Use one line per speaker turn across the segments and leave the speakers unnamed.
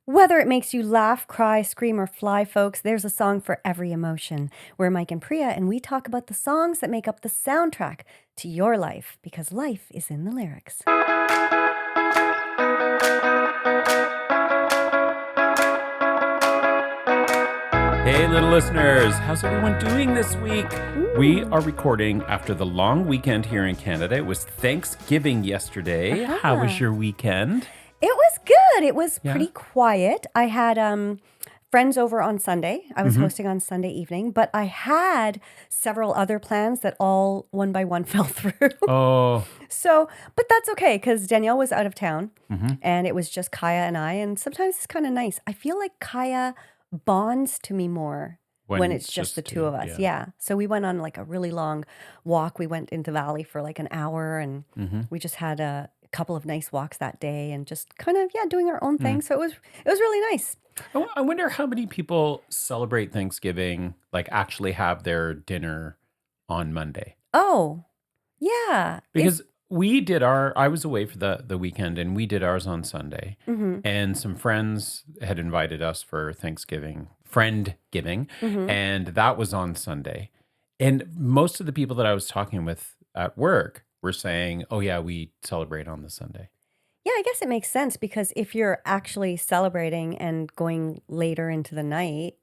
Whether it makes you laugh, cry, scream, or fly, folks, there's a song for every emotion. We're Mike and Priya, and we talk about the songs that make up the soundtrack to your life, because life is in the lyrics.
Hey, little listeners, how's everyone doing this week?
Ooh.
We are recording after the long weekend here in Canada. It was Thanksgiving yesterday. How was your weekend?
It was good. It was pretty quiet. I had friends over on Sunday. I was hosting on Sunday evening, but I had several other plans that all one by one fell through.
Oh.
So, but that's okay because Danielle was out of town and it was just Kaya and I. And sometimes it's kind of nice. I feel like Kaya bonds to me more when it's just the two of us. Yeah. So we went on like a really long walk. We went into Valley for like an hour and we just had a couple of nice walks that day and just kind of, doing our own thing. So it was really nice.
I wonder how many people celebrate Thanksgiving, like actually have their dinner on Monday.
Oh, yeah.
Because I was away for the weekend and we did ours on Sunday. And some friends had invited us for Thanksgiving, friend-giving, and that was on Sunday. And most of the people that I was talking with at work were saying, oh yeah, we celebrate on the Sunday.
Yeah, I guess it makes sense because if you're actually celebrating and going later into the night,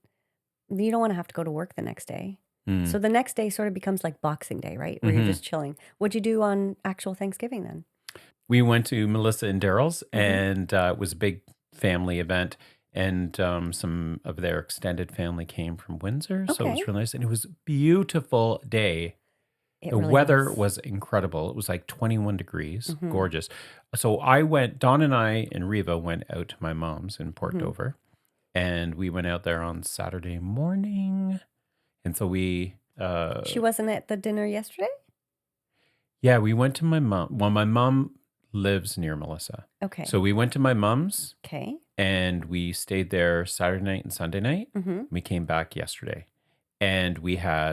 you don't want to have to go to work the next day. So the next day sort of becomes like Boxing Day, right? Where you're just chilling. What'd you do on actual Thanksgiving then?
We went to Melissa and Daryl's and it was a big family event. And some of their extended family came from Windsor. So it was really nice. And it was a beautiful day. The weather was incredible. It was like 21 degrees, gorgeous. So Dawn and I and Reva went out to my mom's in Port Dover. And we went out there on Saturday morning. And so
she wasn't at the dinner yesterday?
Yeah, we went to my mom. Well, my mom lives near Melissa.
Okay.
So we went to my mom's.
Okay.
And we stayed there Saturday night and Sunday night. We came back yesterday. And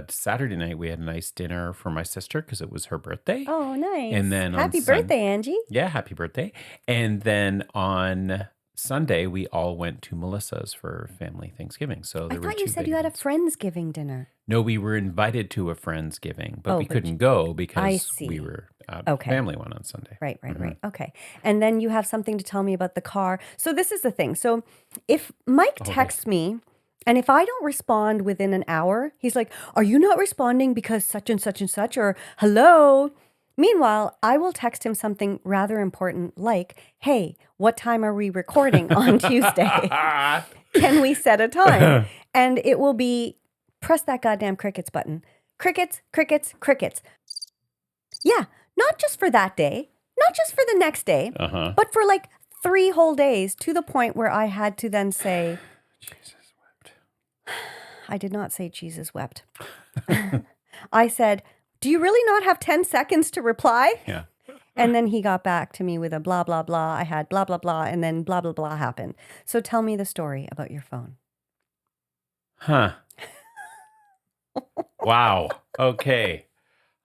Saturday night, we had a nice dinner for my sister because it was her birthday.
Oh, nice.
And then
happy birthday, Angie.
Yeah, happy birthday. And then on Sunday, we all went to Melissa's for family Thanksgiving. So there
I thought you said you had a Friendsgiving dinner.
No, we were invited to a Friendsgiving, but we couldn't go because we were at a family one on Sunday.
Right. Okay. And then you have something to tell me about the car. So this is the thing. So if Mike texts me, and if I don't respond within an hour, he's like, are you not responding because such and such and such? Or hello? Meanwhile, I will text him something rather important like, hey, what time are we recording on Tuesday? Can we set a time? And it will be, press that goddamn crickets button. Crickets, crickets, crickets. Yeah, not just for that day, not just for the next day, but for like 3 whole days to the point where I had to then say,
Jesus wept.
I did not say Jesus wept. I said, do you really not have 10 seconds to reply?
Yeah.
And then he got back to me with a blah, blah, blah. I had blah, blah, blah. And then blah, blah, blah happened. So tell me the story about your phone.
Huh. Wow. Okay.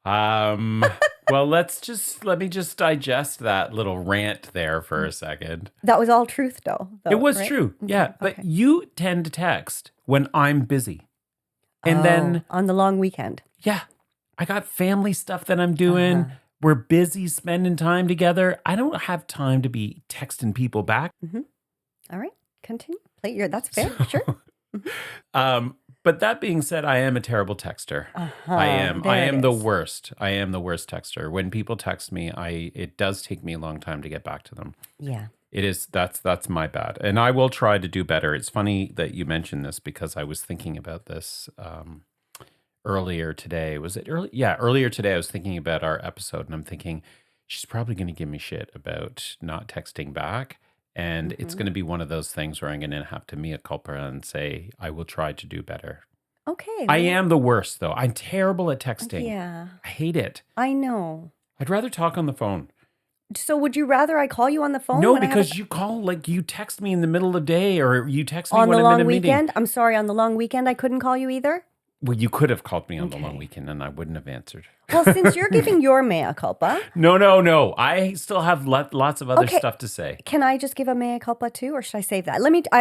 Well, let me just digest that little rant there for a second.
That was all truth though.
It was
right?
true.
Okay,
Yeah. But you tend to text when I'm busy. And then
on the long weekend.
Yeah. I got family stuff that I'm doing. We're busy spending time together. I don't have time to be texting people back.
All right. Continue. That's fair. Sure.
But that being said, I am a terrible texter. I am the worst. I am the worst texter. When people text me, it does take me a long time to get back to them.
Yeah.
It is. That's my bad. And I will try to do better. It's funny that you mentioned this because I was thinking about this earlier today. Was it early? Yeah, earlier today I was thinking about our episode and I'm thinking, she's probably going to give me shit about not texting back. And it's going to be one of those things where I'm going to have to mea culpa and say, I will try to do better.
Okay.
I am the worst, though. I'm terrible at texting.
Yeah.
I hate it.
I know.
I'd rather talk on the phone.
So would you rather I call you on the phone?
No, because you call, like, you text me in the middle of the day or you text me
on
when
the
I'm in
long
a meeting.
weekend? I'm sorry, on the long weekend I couldn't call you either?
Well, you could have called me on the long
Okay.
weekend and I wouldn't have answered.
Well, since you're giving your mea culpa,
No. I still have lots of other
Okay.
stuff to say.
can I just give a mea culpa too, or should I save that?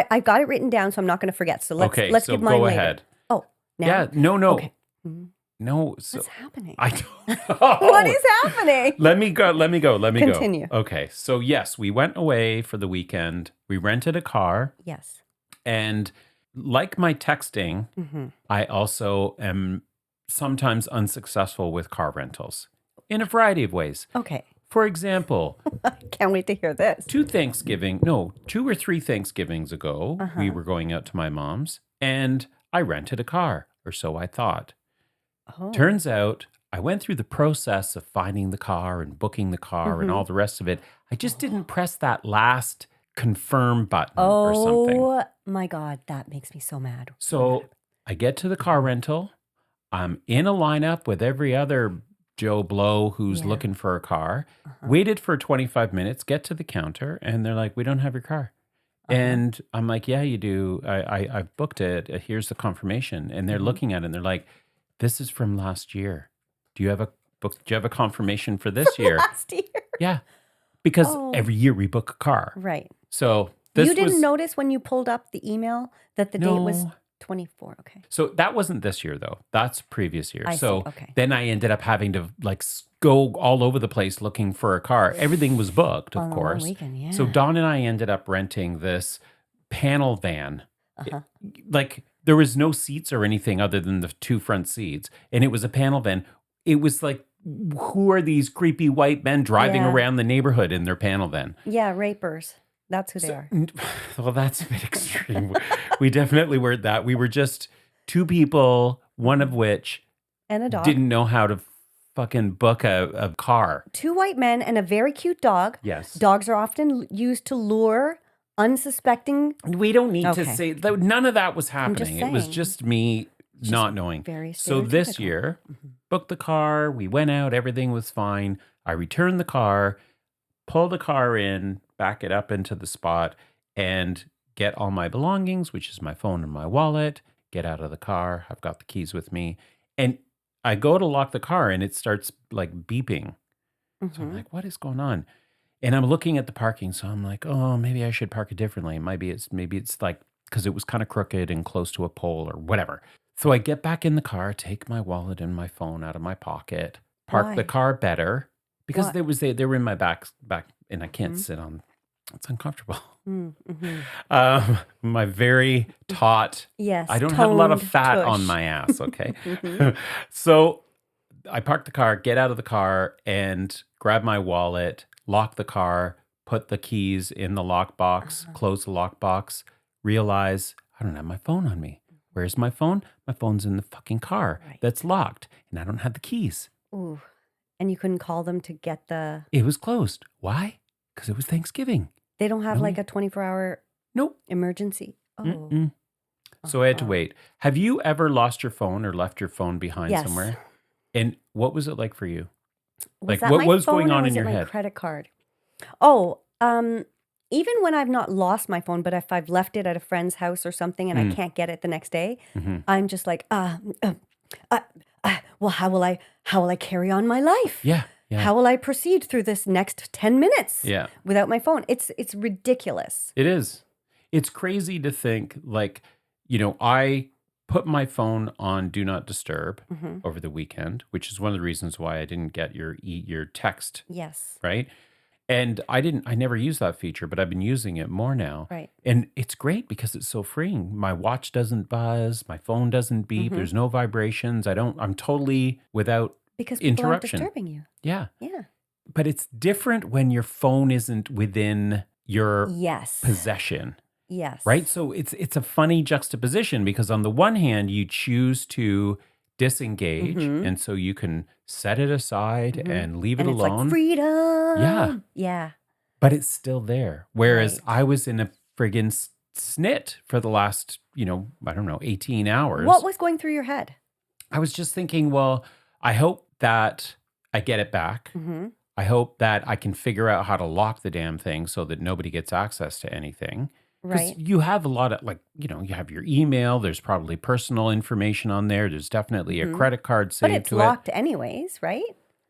I've got it written down, so I'm not going to forget. So let's
Okay,
let's
so
give mine
go
later.
ahead.
Oh, now?
Yeah, no.
Okay. Mhm.
No, so
What's happening?
I don't know.
What is happening?
Let me go.
Continue.
Okay, so yes, we went away for the weekend. We rented a car.
Yes.
And like my texting,
Mm-hmm.
I also am sometimes unsuccessful with car rentals in a variety of ways.
Okay.
For example,
I can't wait to hear this.
2 or 3 Thanksgivings ago, we were going out to my mom's and I rented a car, or so I thought.
Oh.
Turns out I went through the process of finding the car and booking the car and all the rest of it. I just didn't press that last confirm button or something.
Oh my God, that makes me so mad.
So I get to the car rental. I'm in a lineup with every other Joe Blow who's
Yeah.
looking for a car. Waited for 25 minutes, get to the counter, and they're like, "We don't have your car." And I'm like, "Yeah, you do. I've booked it. Here's the confirmation." And they're looking at it and they're like, "This is from last year. Do you have a book? Do you have a confirmation for this year?"
Last year.
Yeah, because
Oh.
every year we book a car.
Right.
So this
You didn't
was
notice when you pulled up the email that the date was
No.
24. Okay.
So that wasn't this year though. That's previous year.
I see.
So
Okay.
then I ended up having to like go all over the place looking for a car. Everything was booked,
On
of
the long
course.
weekend, yeah.
So Dawn and I ended up renting this panel van.
Uh-huh.
Like there was no seats or anything other than the 2 front seats, and it was a panel van. It was like, who are these creepy white men driving
Yeah.
around the neighborhood in their panel van?
Yeah, rapers. That's who they are.
Well, that's a bit extreme. We definitely weren't that. We were just 2 people, one of which
And a dog.
didn't know how to fucking book a car.
2 white men and a very cute dog.
Yes.
Dogs are often used to lure unsuspecting.
We don't need to
Okay.
say none of that was
just
happening. It was
saying.
just me
Just
not knowing.
very
So this
stereotypical.
year, booked the car, we went out, everything was fine. I returned the car, pull the car in, back it up into the spot, and get all my belongings, which is my phone and my wallet, get out of the car. I've got the keys with me. And I go to lock the car and it starts like beeping. So I'm like, what is going on? And I'm looking at the parking. So I'm like, oh, maybe I should park it differently. Maybe it's like, because it was kind of crooked and close to a pole or whatever. So I get back in the car, take my wallet and my phone out of my pocket, park
Why?
the car better because
Why?
they were in my back, and I can't sit on. It's uncomfortable.
Mm-hmm.
My very taut.
Yes.
I don't have a lot of
toned
fat
tush.
on my ass. Okay. So I park the car, get out of the car, and grab my wallet, lock the car, put the keys in the lockbox, close the lockbox, realize I don't have my phone on me. Where's my phone? My phone's in the fucking car
Right.
that's locked, and I don't have the keys.
Ooh. And you couldn't call them to get the.
It was closed. Why? Because it was Thanksgiving.
They don't have
Really?
like a 24-hour
Nope.
emergency. Oh.
Mm-mm. So I had to wait. Have you ever lost your phone or left your phone behind
Yes.
somewhere? And what was it like for you?
Was
Like,
that
what
my
was
phone
going
or
on
was
in
it
your
my
head?
credit card? Oh, even when I've not lost my phone, but if I've left it at a friend's house or something and I can't get it the next day, I'm just like, well, how will I carry on my life?
Yeah. Yeah.
How will I proceed through this next 10 minutes
Yeah.
without my phone? It's ridiculous.
It is. It's crazy to think like, I put my phone on do not disturb over the weekend, which is one of the reasons why I didn't get your text,
Yes.
right? And I never used that feature, but I've been using it more now.
Right.
And it's great because it's so freeing. My watch doesn't buzz, my phone doesn't beep, there's no vibrations. I'm totally without
Because people aren't
interruption.
disturbing you.
Yeah.
Yeah.
But it's different when your phone isn't within your
Yes.
possession.
Yes.
Right? So it's a funny juxtaposition because on the one hand, you choose to disengage, and so you can set it aside and leave it
And it's
alone.
like freedom.
Yeah.
Yeah.
But it's still there. Whereas
Right.
I was in a friggin' snit for the last, I don't know, 18 hours.
What was going through your head?
I was just thinking, well, I hope that I get it back.
Mm-hmm.
I hope that I can figure out how to lock the damn thing so that nobody gets access to anything. Because
Right.
you have a lot of, like, you have your email. There's probably personal information on there. There's definitely a
Hmm.
credit card
But
saved
it's
to it.
locked anyways, right?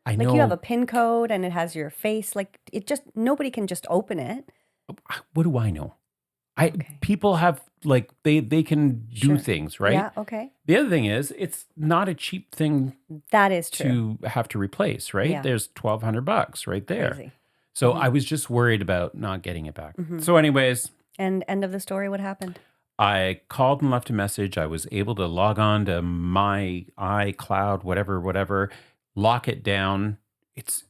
I
Like you have a
know.
PIN code and it has your face. Like it just, nobody can just open it.
What do I know? I
Okay.
People have, like, they can do
Sure.
things, right?
Yeah. Okay.
The other thing is, it's not a cheap thing
That is true.
to have to replace, right?
Yeah.
There's $1,200 right there.
Crazy.
So I was just worried about not getting it back.
Hmm.
So, anyways,
And end of the story, what happened?
I called and left a message. I was able to log on to my iCloud, whatever, lock it down. It's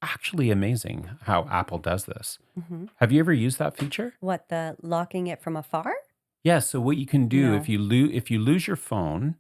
actually amazing how Apple does this.
Hmm.
Have you ever used that feature?
What, the locking it from afar?
Yeah. So what you can do,
No.
if you lose your phone,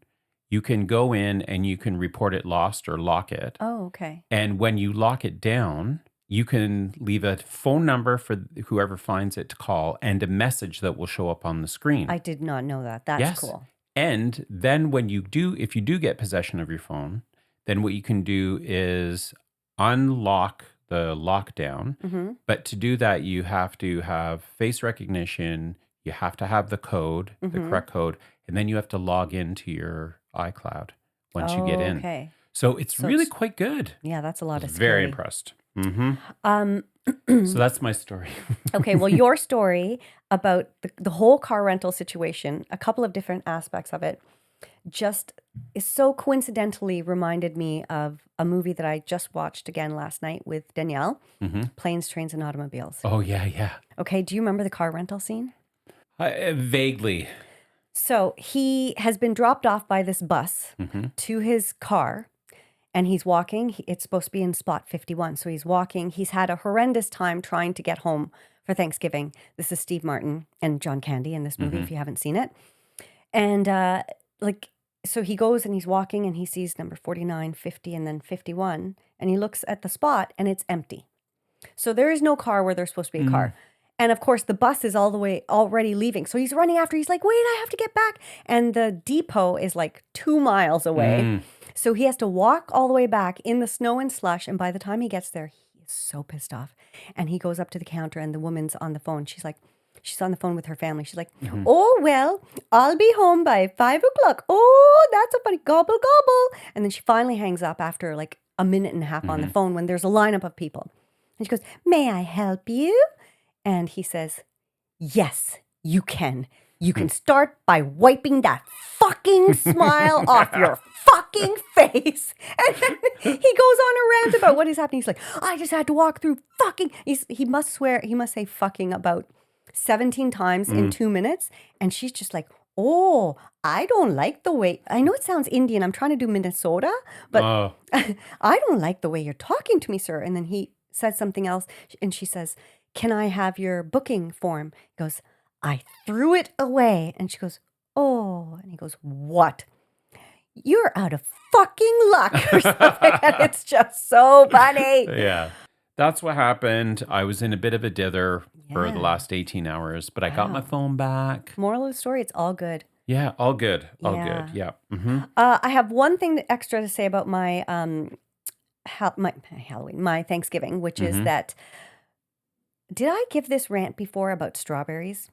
you can go in and you can report it lost or lock it.
Oh, okay.
And when you lock it down, you can leave a phone number for whoever finds it to call and a message that will show up on the screen.
I did not know that. That's
Yes.
cool.
And then if you do get possession of your phone, then what you can do is unlock the lockdown.
Hmm.
But to do that, you have to have face recognition. You have to have the code, the
Hmm.
correct code, and then you have to log into your iCloud once you get in.
Okay.
So it's
So
really
it's,
quite good.
yeah, that's a
I
lot
was
of
very
scary.
impressed. Hmm.
Um,
So that's my story.
okay, well, your story about the whole car rental situation, a couple of different aspects of it, just is so coincidentally reminded me of a movie that I just watched again last night with Danielle,
Hmm.
Planes, Trains, and Automobiles.
Oh, yeah, yeah.
Okay, do you remember the car rental scene?
Vaguely.
So he has been dropped off by this bus
Hmm.
to his car. And he's walking. It's supposed to be in spot 51. So he's walking. He's had a horrendous time trying to get home for Thanksgiving. This is Steve Martin and John Candy in this movie,
Hmm.
if you haven't seen it. And so he goes and he's walking and he sees number 49, 50, and then 51. And he looks at the spot and it's empty. So there is no car where there's supposed to be a car. And of course, the bus is all the way already leaving. So he's running after. He's like, wait, I have to get back. And the depot is like 2 miles away. So he has to walk all the way back in the snow and slush. And by the time he gets there, he is so pissed off. And he goes up to the counter and the woman's on the phone. She's on the phone with her family. She's like, oh, well, I'll be home by 5 o'clock. Oh, that's so funny. Gobble, gobble. And then she finally hangs up after like a minute and a half on the phone when there's a lineup of people. And she goes, may I help you? And he says, yes, you can. You can start by wiping that fucking smile off your fucking face. And then he goes on a rant about what is happening. He's like, I just had to walk through fucking. He must say fucking about 17 times in 2 minutes. And she's just like, oh, I don't like the way. I know it sounds Indian. I'm trying to do Minnesota, but
Oh.
I don't like the way you're talking to me, sir. And then he says something else. And she says, can I have your booking form? He goes, I threw it away. And she goes, oh. And he goes, what? You're out of fucking luck or something. And it's just so funny.
Yeah. That's what happened. I was in a bit of a dither for the
Yeah.
last 18 hours, but I got my
Wow.
phone back.
Moral of the story, it's all good.
Yeah, all good. All
Yeah.
good. Yeah. Hmm.
I have one thing extra to say about my Halloween, my Thanksgiving, which is that, did I give this rant before about strawberries?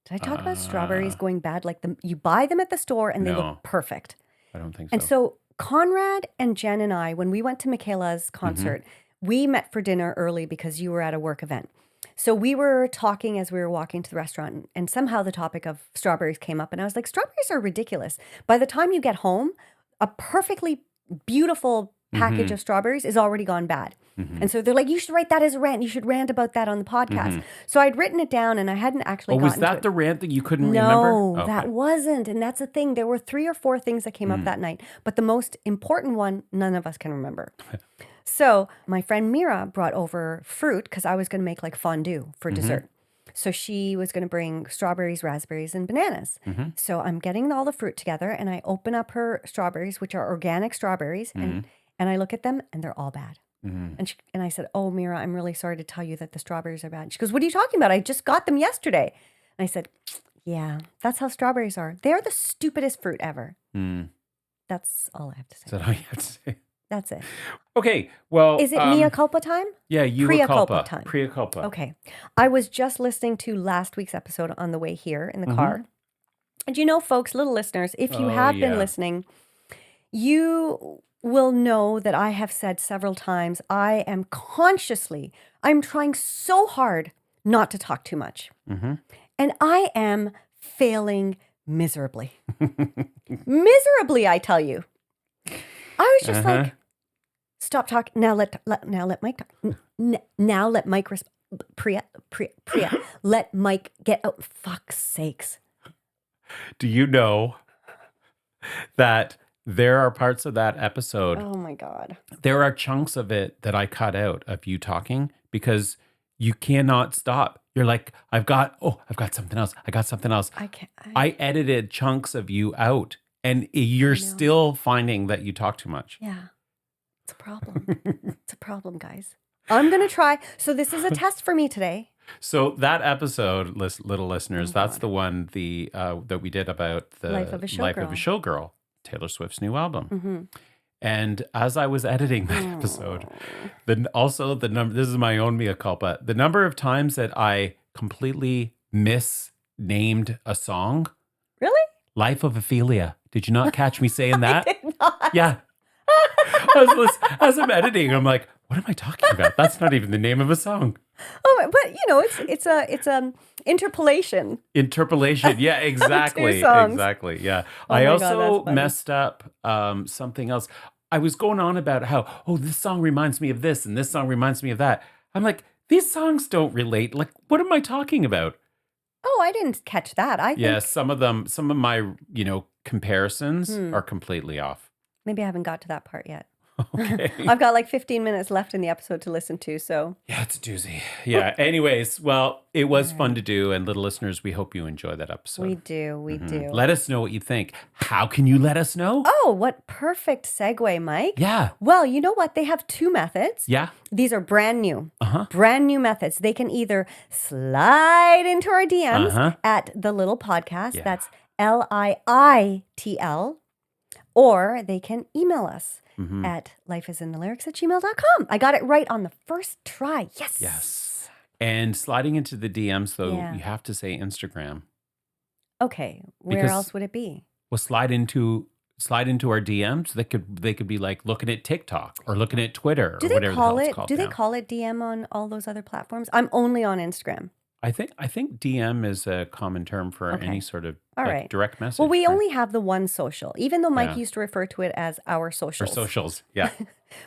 Did I talk about strawberries going bad? Like you buy them at the store and they
No.
look perfect.
I don't think
And
so.
so Conrad and Jen and I, when we went to Michaela's concert, we met for dinner early because you were at a work event. So we were talking as we were walking to the restaurant, and somehow the topic of strawberries came up. And I was like, strawberries are ridiculous. By the time you get home, a perfectly beautiful package of strawberries is already gone bad. And so they're like, you should write that as a rant. You should rant about that on the podcast. So I'd written it down and I hadn't actually
Oh,
gotten
was
to
that
it.
the rant that you couldn't remember?
No,
Okay.
that wasn't. And that's the thing. There were 3 or 4 things that came up that night. But the most important one, none of us can remember. So my friend Mira brought over fruit because I was going to make like fondue for dessert. So she was going to bring strawberries, raspberries, and bananas. So I'm getting all the fruit together and I open up her strawberries, which are organic strawberries, and I look at them and they're all bad. And I said, oh, Mira, I'm really sorry to tell you that the strawberries are bad. She goes, what are you talking about? I just got them yesterday. And I said, yeah, that's how strawberries are. They're the stupidest fruit ever. That's all I have to
Is
say.
that all you have to say?
That's it.
Okay, well,
Is it mea culpa time?
yeah, you
Priya
culpa.
culpa time.
Priya culpa.
Okay. I was just listening to last week's episode on the way here in the car. And you know, folks, little listeners, if you have been listening, you will know that I have said several times, I'm trying so hard not to talk too much. And I am failing miserably. Miserably, I tell you. I was just like, stop talking. Now let Mike talk. Now let Mike Priya, let Mike get out. Fuck's sakes.
Do you know that there are parts of that episode?
Oh my God.
There are chunks of it that I cut out of you talking because you cannot stop. You're like, I've got something else. I got something else.
I can't.
I edited chunks of you out and you're still finding that you talk too much.
Yeah. It's a problem. It's a problem, guys. I'm going to try. So this is a test for me today.
So that episode, little listeners, that's the one that we did about the
Life of a
Showgirl, Taylor Swift's new album. And as I was editing that episode, the number, this is my own mea culpa, the number of times that I completely misnamed a song.
Really?
Life of Ophelia. Did you not catch me saying that?
I did not.
Yeah. As I'm editing, I'm like, what am I talking about? That's not even the name of a song.
Oh, but you know, it's interpolation.
Interpolation. Yeah, exactly.
Two songs.
Exactly. Yeah.
Oh
I
my
also
God, that's funny.
messed up something else. I was going on about how, this song reminds me of this and this song reminds me of that. I'm like, these songs don't relate. Like, what am I talking about?
Oh, I didn't catch that. I think
Yeah, some of my, comparisons are completely off.
maybe I haven't got to that part yet.
Okay.
I've got like 15 minutes left in the episode to listen to, so.
Yeah, it's a doozy. Yeah. Anyways, well, it was fun to do. And little listeners, we hope you enjoy that episode.
We do.
Let us know what you think. How can you let us know?
Oh, what perfect segue, Mike.
Yeah.
Well, you know what? They have two methods.
Yeah.
These are brand new. Brand new methods. They can either slide into our DMs at the little podcast.
Yeah.
That's LIITL. Or they can email us at lifeisinthelyrics@gmail.com. I got it right on the first try. Yes.
Yes. And sliding into the DMs, though,
Yeah.
you have to say Instagram.
Okay. Where
Because-
else would it be?
Well, slide into our DMs. They could be like looking at TikTok or looking at Twitter
Do
or
they
whatever
call
the hell
it?
it's called
Do they
now.
call it DM on all those other platforms? I'm only on Instagram.
I think DM is a common term for
Okay.
any sort of
All
like,
right.
direct message.
Well, we
right?
only have the one social, even though Mike
Yeah.
used to refer to it as our
or
socials.
socials. Yeah.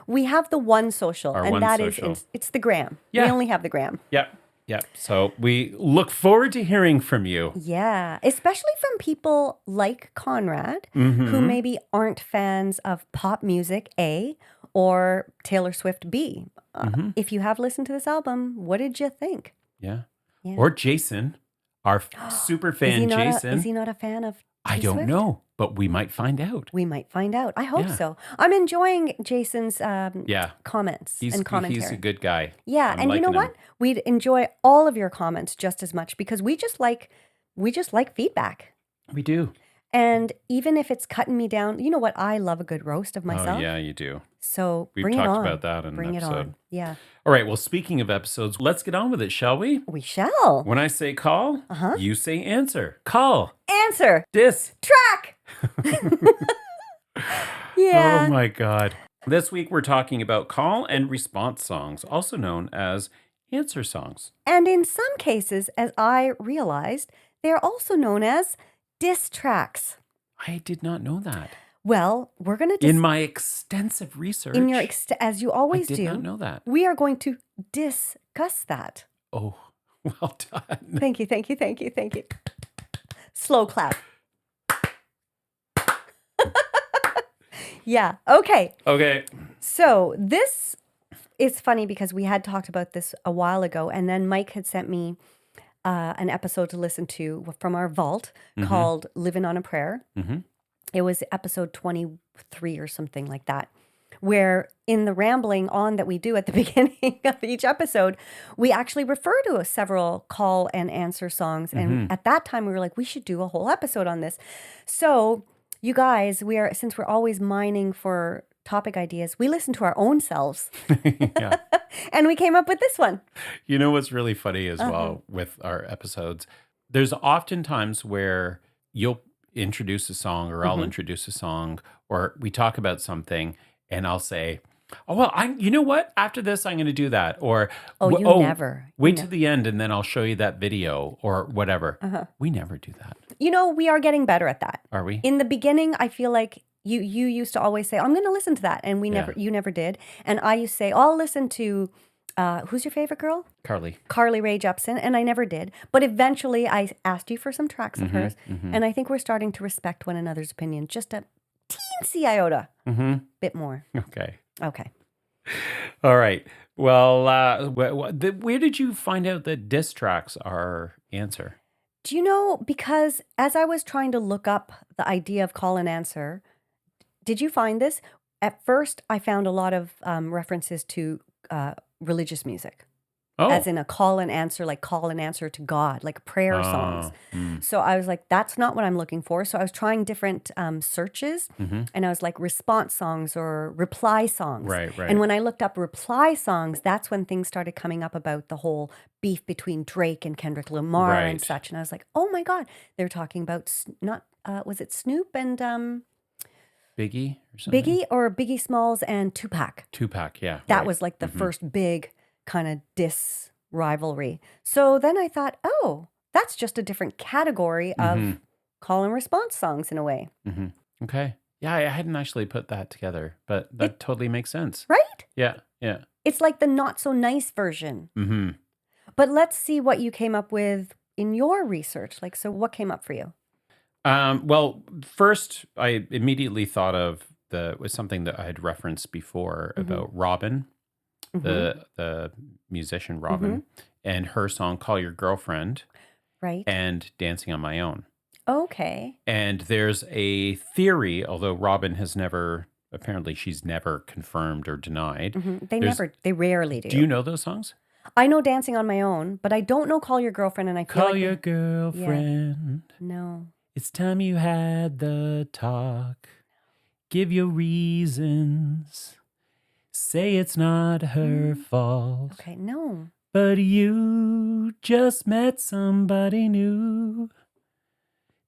We have the one social,
Our
and
one
that is
social.
it's the gram.
Yeah.
We only have the gram.
Yep. Yep. So we look forward to hearing from you.
Yeah, especially from people like Conrad, who maybe aren't fans of pop music, A, or Taylor Swift, B. If you have listened to this album, what did you think?
Yeah.
Yeah.
Or Jason, our super fan Jason.
Is he not a fan of
I
Taylor
don't
Swift?
know, but we might find out.
We might find out. I hope
Yeah.
so. I'm enjoying Jason's
Yeah.
comments
He's
and commentary.
a good guy.
Yeah,
I'm
and you know
liking him.
what? We'd enjoy all of your comments just as much because we just like feedback.
We do.
And even if it's cutting me down, you know what? I love a good roast of myself.
Oh, yeah, you do.
So
We've
bring it
talked
on.
about that in
Bring
an
it on.
episode.
Yeah,
All right. Well, speaking of episodes, let's get on with it, shall we?
we shall.
When I say call, you say answer. Call.
Answer.
Dis.
Track. Yeah.
Oh my God. This week we're talking about call and response songs, also known as answer songs.
And in some cases, as I realized, they're also known as diss tracks.
I did not know that.
Well, we're going to
In my extensive research,
in your as you
I
always
did
do.
not know that.
We are going to discuss that.
Oh, well done.
Thank you, thank you, thank you, thank you. Slow clap. Yeah, okay.
Okay.
So this is funny because we had talked about this a while ago, and then Mike had sent me an episode to listen to from our vault called Living on a Prayer. It was episode 23 or something like that, where in the rambling on that we do at the beginning of each episode, we actually refer to several call and answer songs. And at that time, we were like, we should do a whole episode on this. So you guys, since we're always mining for topic ideas, we listen to our own selves.
Yeah.
And we came up with this one.
You know what's really funny as well with our episodes? There's often times where you'll introduce a song or I'll introduce a song or we talk about something and I'll say, oh, well, you know what? After this, I'm going to do that. Or,
Oh, you never.
Wait to the end and then I'll show you that video or whatever. We never do that.
You know, we are getting better at that.
Are we?
In the beginning, I feel like you used to always say, I'm going to listen to that. And you never did. And I used to say, I'll listen to, who's your favorite girl? Carly Rae Jepsen. And I never did. But eventually I asked you for some tracks of hers. And I think we're starting to respect one another's opinion just a teensy iota. Bit more.
Okay.
All
right. Well, where did you find out that diss tracks are answer?
Do you know, because as I was trying to look up the idea of call and answer, did you find this? At first, I found a lot of references to religious music. As in a call and answer, like call and answer to God, like prayer songs. So I was like, that's not what I'm looking for. So I was trying different searches and I was like response songs or reply songs.
Right.
And when I looked up reply songs, that's when things started coming up about the whole beef between Drake and Kendrick Lamar and such. And I was like, oh my God, they're talking about was it Snoop and
Biggie or something?
Biggie or Biggie Smalls and Tupac.
Tupac, yeah.
That was like the first big kind of diss rivalry. So then I thought, oh, that's just a different category of call and response songs in a way.
Okay. Yeah, I hadn't actually put that together, but that totally makes sense.
Right?
Yeah.
It's like the not so nice version. But let's see what you came up with in your research. Like, so what came up for you?
Well, first, I immediately thought of was something that I had referenced before about Robin. The musician Robin and her song Call Your Girlfriend and Dancing on My Own.
Okay.
And there's a theory, although Robin has apparently she's never confirmed or denied.
They rarely do.
Do you know those songs?
I know Dancing on My Own, but I don't know Call Your Girlfriend, and I feel
Call Your Girlfriend.
Yeah. No.
It's time you had the talk. Give your reasons. Say it's not her fault.
Okay, no.
But you just met somebody new.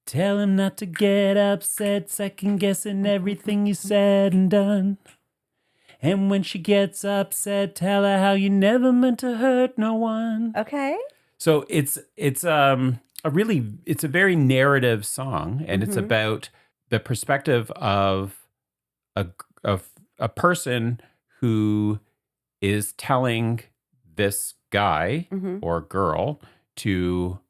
Tell him not to get upset, second guessing everything you said and done. And when she gets upset, tell her how you never meant to hurt no one.
Okay.
So it's a very narrative song, and it's about the perspective of a person who is telling this guy or girl to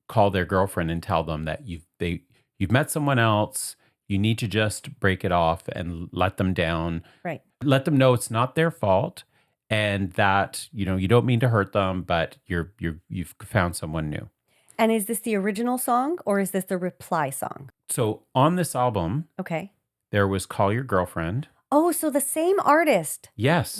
call their girlfriend and tell them that you've met someone else. You need to just break it off and let them down.
Right.
Let them know it's not their fault and that you don't mean to hurt them, but you've found someone new.
And is this the original song or is this the reply song?
So on this album, there was Call Your Girlfriend.
Oh, so the same artist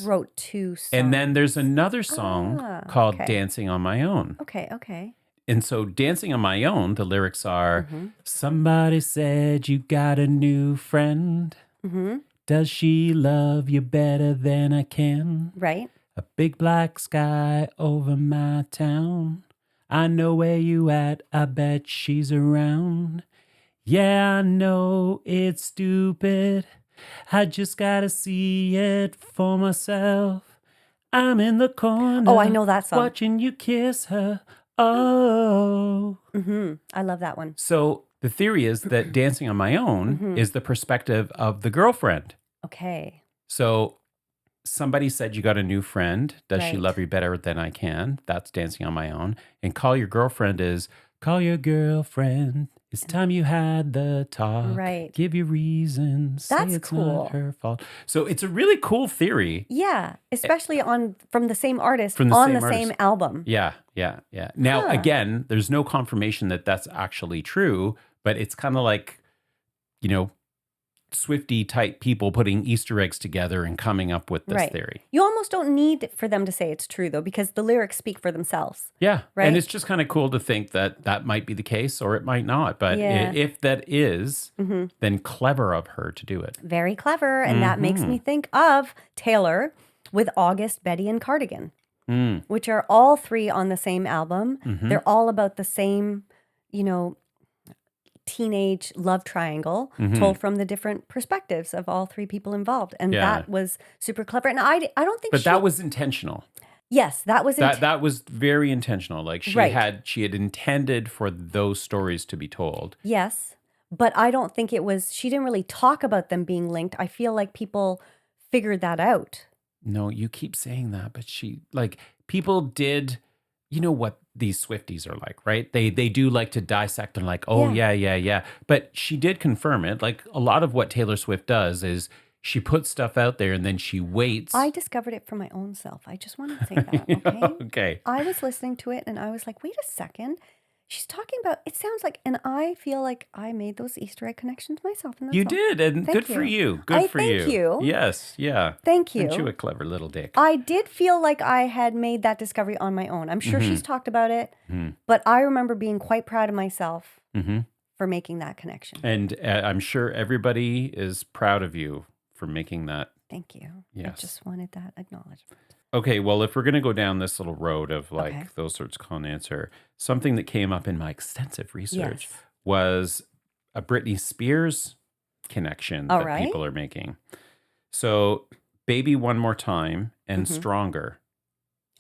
wrote two songs.
And then there's another song called Dancing on My Own.
Okay.
And so Dancing on My Own, the lyrics are, somebody said you got a new friend. Does she love you better than I can?
Right.
A big black sky over my town. I know where you at. I bet she's around. Yeah, I know it's stupid. I just gotta see it for myself. I'm in the corner.
Oh, I know that song.
Watching you kiss her. Oh.
I love that one.
So the theory is that Dancing on My Own is the perspective of the girlfriend.
Okay.
So somebody said you got a new friend. Does she love you better than I can? That's Dancing on My Own. And Call Your Girlfriend is Call Your Girlfriend. It's time you had the talk.
Right.
Give your reasons.
That's
Say it's
cool.
not her fault. So it's a really cool theory.
Yeah, especially from the same artist
From
the same album.
Yeah. Now, again, there's no confirmation that that's actually true, but it's kind of like, Swiftie type people putting Easter eggs together and coming up with this theory.
You almost don't need for them to say it's true, though, because the lyrics speak for themselves.
Yeah.
Right?
And it's just kind of cool to think that that might be the case or it might not. But if that is, then clever of her to do it.
Very clever. And that makes me think of Taylor with August, Betty, and Cardigan, which are all three on the same album. They're all about the same, teenage love triangle told from the different perspectives of all three people involved. And that was super clever. And I don't think
But that was intentional.
Yes, that was
that was very intentional. Like she had intended for those stories to be told.
Yes, but I don't think it was. She didn't really talk about them being linked. I feel like people figured that out.
No, you keep saying that, but people did. You know what these Swifties are like, right? They do like to dissect and like, oh yeah. But she did confirm it. Like a lot of what Taylor Swift does is she puts stuff out there and then she waits.
I discovered it for my own self. I just wanted to say that, okay?
Okay.
I was listening to it and I was like, wait a second. She's talking about, it sounds like, and I feel like I made those Easter egg connections myself. In that song.
Did, and good for you. Good for you.
Thank you.
Yes, yeah.
Thank you.
Aren't you a clever little dick?
I did feel like I had made that discovery on my own. I'm sure she's talked about it, but I remember being quite proud of myself for making that connection.
And I'm sure everybody is proud of you for making that.
Thank you.
Yes.
I just wanted that acknowledgement.
Okay, well, if we're going to go down this little road of those sorts of call and answer, something that came up in my extensive research was a Britney Spears connection that people are making. So, Baby One More Time and Stronger.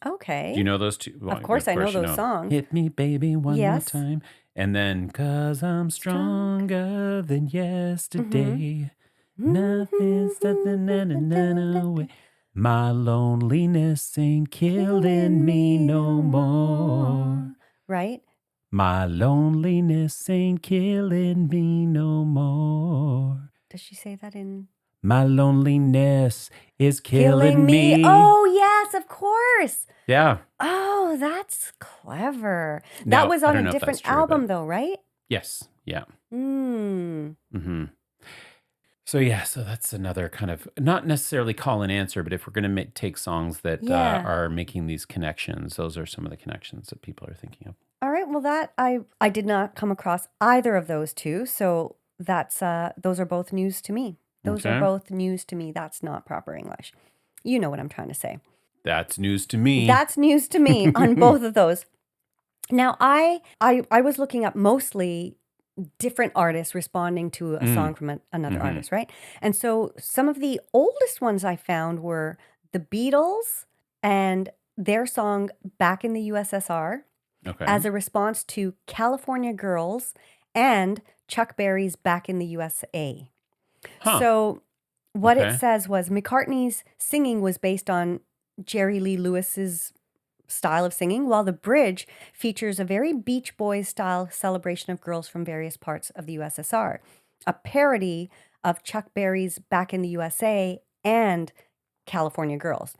Okay.
Do you know those two? Well,
of course, I know those songs.
Hit me, baby, one more time. And then, 'cause I'm stronger than yesterday. Nothing's nothing away. My loneliness ain't killing me no more.
Right?
My loneliness ain't killing me no more.
Does she say that in?
My loneliness is killing me.
Oh, yes, of course.
Yeah.
Oh, that's clever.
Now,
that was on a different album, though, right?
Yes. Yeah.
Mm.
So that's another kind of, not necessarily call and answer, but if we're going to take songs that are making these connections, those are some of the connections that people are thinking of.
All right. Well, that I did not come across either of those two. So that's those are both news to me. Those are both news to me. That's not proper English. You know what I'm trying to say.
That's news to me.
That's news to me on both of those. Now, I was looking up mostly different artists responding to a song from another artist, right? And so some of the oldest ones I found were the Beatles and their song Back in the USSR as a response to California Girls and Chuck Berry's Back in the USA. So what it says was McCartney's singing was based on Jerry Lee Lewis's style of singing, while the bridge features a very Beach Boys style celebration of girls from various parts of the USSR, a parody of Chuck Berry's Back in the USA and California Girls.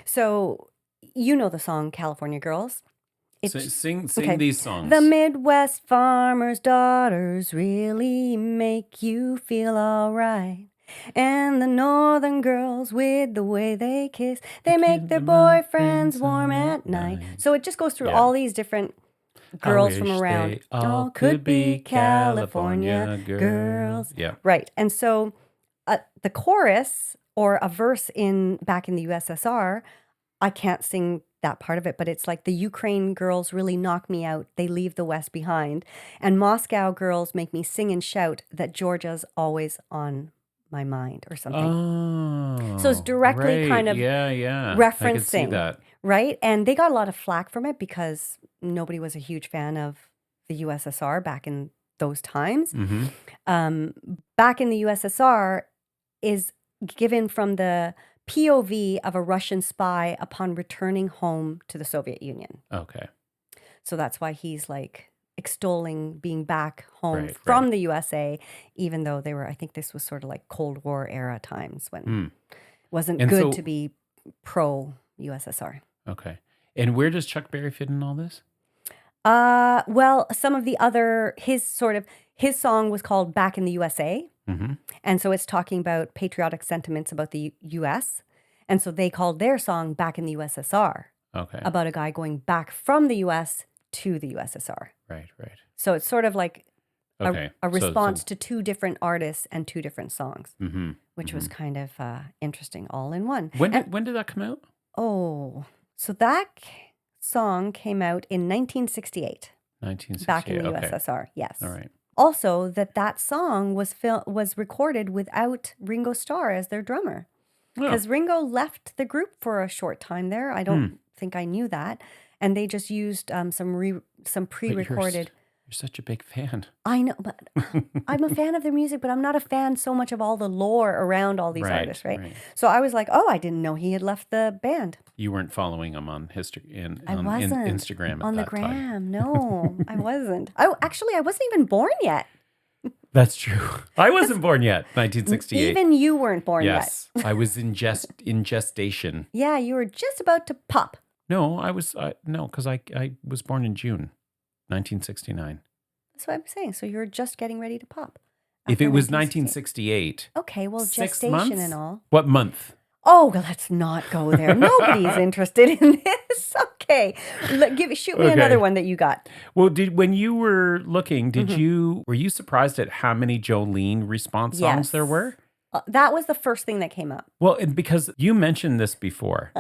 So you know the song California Girls.
Sing these songs.
The Midwest farmers' daughters really make you feel all right. And the northern girls, with the way they kiss, they make their boyfriends warm at night. So it just goes through all these different girls from around.
They all could be California girls. Yeah.
Right. And so the chorus or a verse in Back in the USSR, I can't sing that part of it, but it's like the Ukraine girls really knock me out. They leave the West behind. And Moscow girls make me sing and shout that Georgia's always on my mind or something.
Oh,
so it's directly kind of referencing,
I can see that.
Right? And they got a lot of flack from it because nobody was a huge fan of the USSR back in those times. Back in the USSR is given from the POV of a Russian spy upon returning home to the Soviet Union.
Okay.
So that's why he's like extolling being back home from the USA, even though they were, I think this was sort of like Cold War era times when it wasn't good to be pro USSR.
Okay. And where does Chuck Berry fit in all this?
Well, some of the other, his song was called Back in the USA. And so it's talking about patriotic sentiments about the U.S. And so they called their song Back in the USSR
Okay.
about a guy going back from the U.S. to the USSR.
Right.
So it's sort of like
Okay.
a response to two different artists and two different songs,
Mm-hmm.
which was kind of interesting all in one.
When did that come out?
Oh, so that song came out in 1968.
1968.
Back in the
Okay.
USSR, yes.
All right.
Also, that song was recorded without Ringo Starr as their drummer. Because Ringo left the group for a short time there. I don't think I knew that. And they just used some pre-recorded.
You're such a big fan.
I know, but I'm a fan of their music, but I'm not a fan so much of all the lore around all these artists, right? So I was like, oh, I didn't know he had left the band.
You weren't following him on Instagram
On the
that
gram.
time.
No, I wasn't. Actually, I wasn't even born yet.
That's true. I wasn't born yet. 1968.
Even you weren't born yet.
Yes, I was in gestation.
Yeah, you were just about to pop.
No, I was no, because I was born in June, 1969.
That's what I'm saying. So you're just getting ready to pop.
If it
after
was 1968,
Okay, well,
6
gestation
months?
and all.
What month?
Oh, well, let's not go there. Nobody's interested in this. Okay, shoot me another one that you got.
Well, when you were looking, were you surprised at how many Jolene response songs there were?
That was the first thing that came up.
Well, and because you mentioned this before,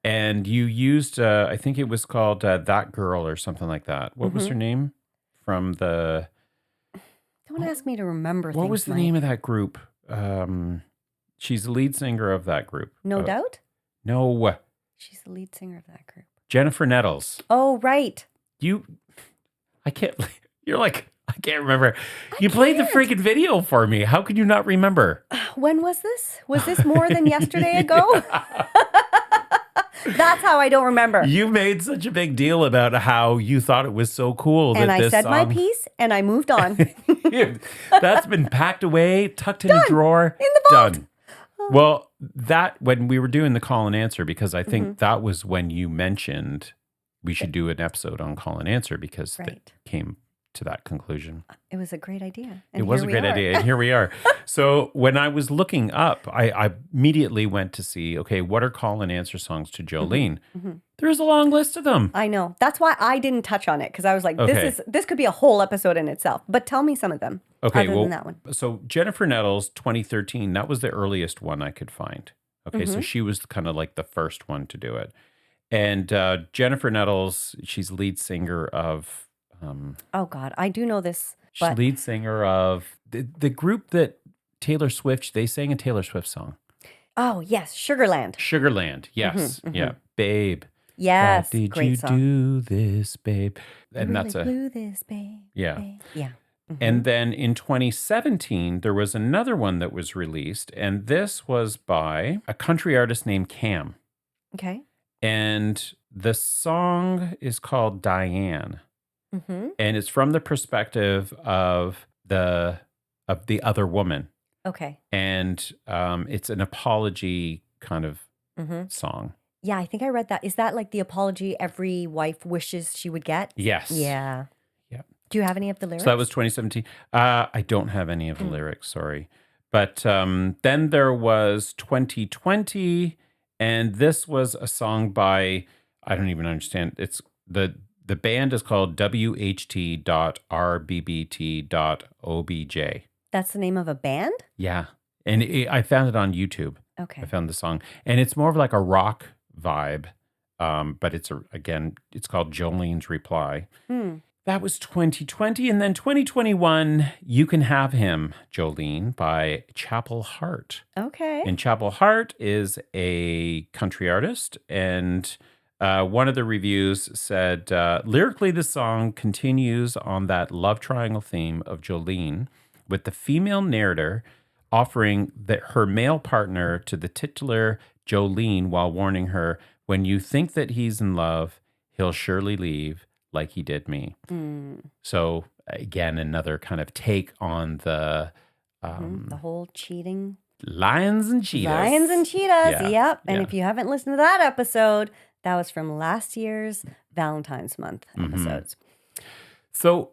and you used, I think it was called That Girl or something like that. What was her name from the?
Don't ask me to remember.
What was the name of that group? She's the lead singer of that group.
No Doubt?
No.
She's the lead singer of that group.
Jennifer Nettles.
Oh, right.
I can't, you're like, I can't remember. You played the freaking video for me. How could you not remember?
When was this? Was this more than yesterday ago? That's how I don't remember.
You made such a big deal about how you thought it was so cool.
And
that
I said my piece and I moved on.
That's been packed away, tucked in a drawer.
In the vault.
Done. Well, when we were doing the call and answer, because I think that was when you mentioned we should do an episode on call and answer because it came to that conclusion.
It was a great idea. And
it was a great idea. And here we are. So when I was looking up, I immediately went to see, okay, what are call and answer songs to Jolene? There's a long list of them.
I know. That's why I didn't touch on it because I was like, this could be a whole episode in itself. But tell me some of them.
Okay,
other than that one.
So Jennifer Nettles, 2013, that was the earliest one I could find. Okay, so she was kind of like the first one to do it. And Jennifer Nettles, she's lead singer of...
oh, God. I do know this.
She's lead singer of the group that Taylor Swift, they sang a Taylor Swift song.
Oh, yes. Sugarland.
Sugarland. Yes. Yeah. Babe.
Yes.
Why did
great
you
song.
do this, babe? And
really
that's
blew this, babe.
Yeah.
Babe. Yeah.
And then in 2017, there was another one that was released, and this was by a country artist named Cam.
Okay.
And the song is called Diane. And it's from the perspective of the other woman.
Okay.
And it's an apology kind of song.
Yeah, I think I read that. Is that like the apology every wife wishes she would get?
Yes.
Yeah.
Yeah.
Do you have any of the lyrics?
So that was 2017. I don't have any of the lyrics, sorry. But then there was 2020, and this was a song by, I don't even understand. It's the band is called WHT.RBBT.OBJ.
That's the name of a band?
Yeah. And I found it on YouTube.
Okay.
I found the song. And it's more of like a rock vibe. But it's called Jolene's Reply. That was 2020. And then 2021, You Can Have Him, Jolene, by Chapel Hart.
Okay.
And Chapel Hart is a country artist. And one of the reviews said, lyrically, the song continues on that love triangle theme of Jolene, with the female narrator offering her male partner to the titular Jolene while warning her, when you think that he's in love, he'll surely leave like he did me. So again, another kind of take on the
whole cheating.
Lions and cheetahs.
Lions and cheetahs.
Yeah,
Yep. And
yeah.
if you haven't listened to that episode, that was from last year's Valentine's Month episodes.
So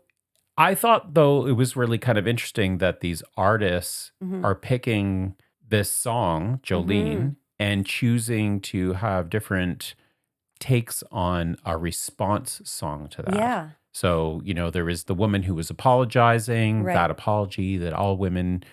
I thought, though, it was really kind of interesting that these artists
Mhm.
are picking this song, Jolene, and choosing to have different takes on a response song to that.
Yeah.
So, there is the woman who was apologizing,
Right.
that apology that all women,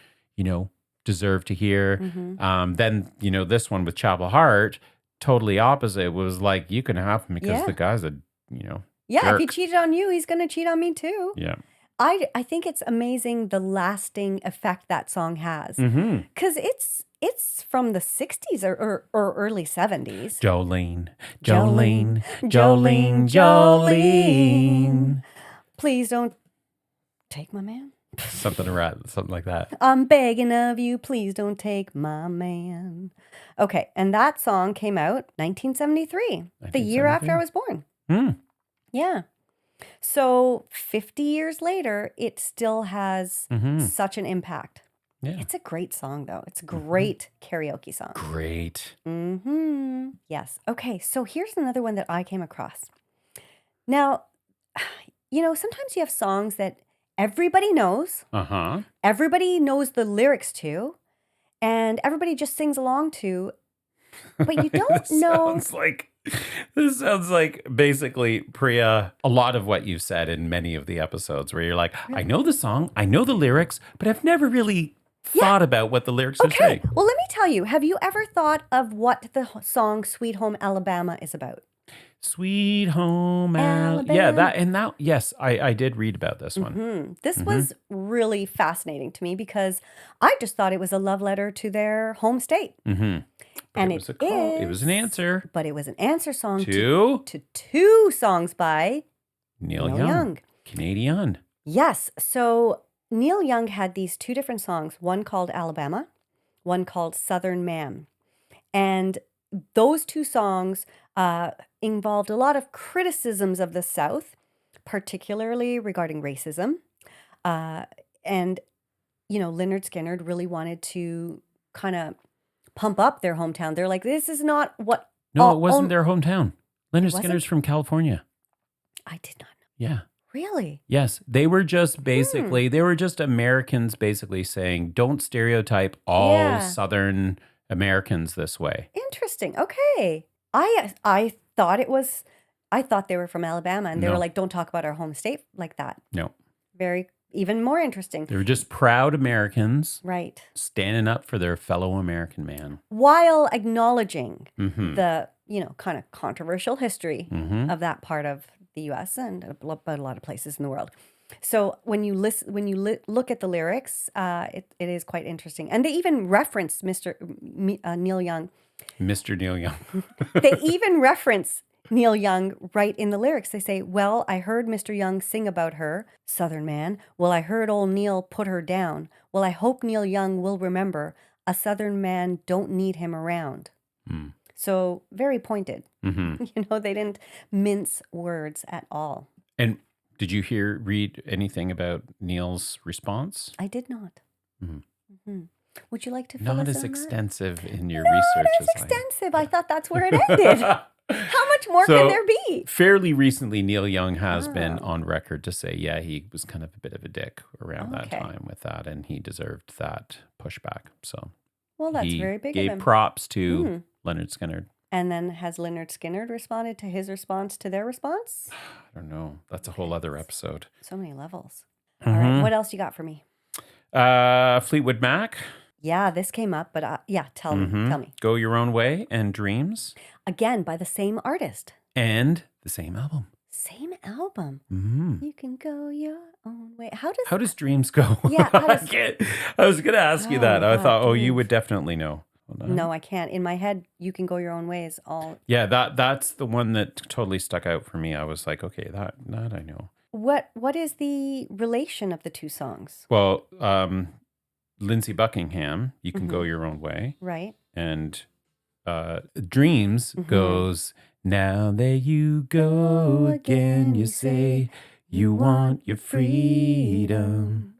deserve to hear.
Mhm.
Then, this one with Chapel Heart, totally opposite, was like, you can have him because the
Yeah.
guy's a, you know,
Yeah, if he
jerk.
cheated on you, he's gonna cheat on me too.
Yeah.
I think it's amazing the lasting effect that song has.
Mm-hmm.
Because it's from the 60s or early 70s.
Jolene,
Jolene,
Jolene, Jolene, Jolene.
Please don't take my man.
Something like that.
I'm begging of you, please don't take my man. Okay, and that song came out 1973, the year after I
1973.
was born.
Hmm.
Yeah. So 50 years later, it still has
Mm-hmm.
such an impact.
Yeah.
It's a great song, though. It's a great karaoke song.
Great.
Yes. Okay, so here's another one that I came across. Now, sometimes you have songs that everybody knows,
Uh-huh.
everybody knows the lyrics to, and everybody just sings along to, but you don't know.
This sounds like basically, Priya, a lot of what you've said in many of the episodes where you're like, I know the song, I know the lyrics, but I've never really thought about what the lyrics are
Okay,
saying.
well, let me tell you, have you ever thought of what the song Sweet Home Alabama is about?
Sweet Home
Alabama.
Yeah, yes, I did read about this one.
This was really fascinating to me because I just thought it was a love letter to their home state.
Mm-hmm.
And
it was a call. It was an answer.
But it was an answer song
to
to two songs by
Neil
Neil
Young.
Young.
Canadian.
Yes. So Neil Young had these two different songs, one called Alabama, one called Southern Man. And those two songs involved a lot of criticisms of the South, particularly regarding racism. And, Leonard Skinner really wanted to kind of pump up their hometown. They're like, this is not what.
No, it wasn't their hometown. Leonard
wasn't?
Skinner's from California.
I did not know.
Yeah.
Really?
Yes. They were just Americans basically saying, don't stereotype all
Yeah.
Southern Americans this way.
Interesting. Okay. I thought they were from Alabama and they were
No.
like, don't talk about our home state like that.
No.
Even more interesting.
They were just proud Americans
Right.
standing up for their fellow American man.
While acknowledging
Mm-hmm.
the, kind of controversial history
Mm-hmm.
of that part of the US and a lot of places in the world. So when you look at the lyrics, it is quite interesting. And they even reference Neil Young.
Mr. Neil Young.
They even reference Neil Young right in the lyrics. They say, well, I heard Mr. Young sing about her, Southern man. Well, I heard old Neil put her down. Well, I hope Neil Young will remember a Southern man don't need him around.
Mm.
So very pointed.
Mm-hmm.
They didn't mince words at all.
And did you read anything about Neil's response?
I did not.
Mm-hmm.
Would you like to fill
Not
us
as
in on that?
extensive in your
Not
research
as
as
extensive. I thought that's where it ended. How much more
So-
can there be?
Fairly recently, Neil Young has been on record to say, yeah, he was kind of a bit of a dick around that
Okay.
time with that, and he deserved that pushback. So
Well, that's
he
very big of
gave
him.
props to Leonard Skinner.
And then has Leonard Skinner responded to his response to their response?
I don't know. That's a whole other episode.
So many levels. All right. What else you got for me?
Fleetwood Mac.
Yeah, this came up, but tell me.
Go Your Own Way and Dreams.
Again, by the same artist.
And the same album.
Same album.
Mm-hmm.
You can go your own way.
How does Dreams go?
Yeah, how does-
I was going to ask you that. I
God,
thought, you
Dreams.
would definitely know. Hold on.
No, I can't. In my head, you can go your own ways. All.
Yeah, that's the one that totally stuck out for me. I was like, okay, that I know.
What is the relation of the two songs?
Well, Lindsey Buckingham, You Can Go Your Own Way.
Right.
And Dreams goes, now there you go again. You say you want your freedom.